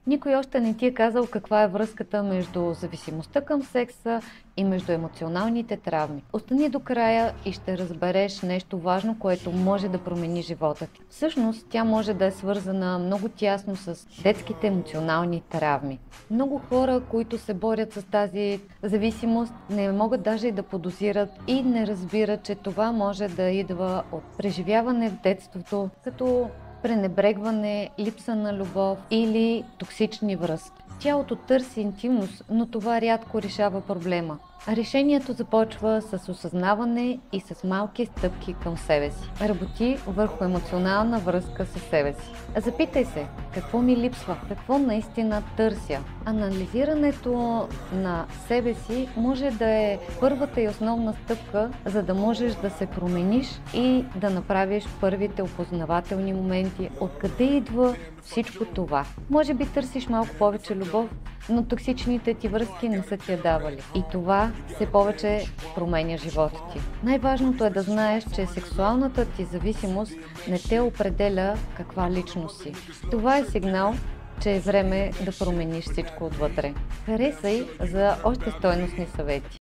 Никой още не ти е казал каква е връзката между зависимостта към секса и между емоционалните травми. Остани до края и ще разбереш нещо важно, което може да промени живота ти. Всъщност, тя може да е свързана много тясно с детските емоционални травми. Много хора, които се борят с тази зависимост, не могат даже и да подозират и не разбират, че това може да идва от преживяване в детството, като пренебрегване, липса на любов или токсични връзки. Тялото търси интимност, но това рядко решава проблема. Решението започва с осъзнаване и с малки стъпки към себе си. Работи върху емоционална връзка със себе си. Запитай се, какво ми липсва, какво наистина търся. Анализирането на себе си може да е първата и основна стъпка, за да можеш да се промениш и да направиш първите опознавателни моменти, откъде идва всичко това. Може би търсиш малко повече любов, но токсичните ти връзки не са ти я давали. И това все повече променя живота ти. Най-важното е да знаеш, че сексуалната ти зависимост не те определя каква личност си. Това е сигнал, че е време да промениш всичко отвътре. Харесай за още стойностни съвети.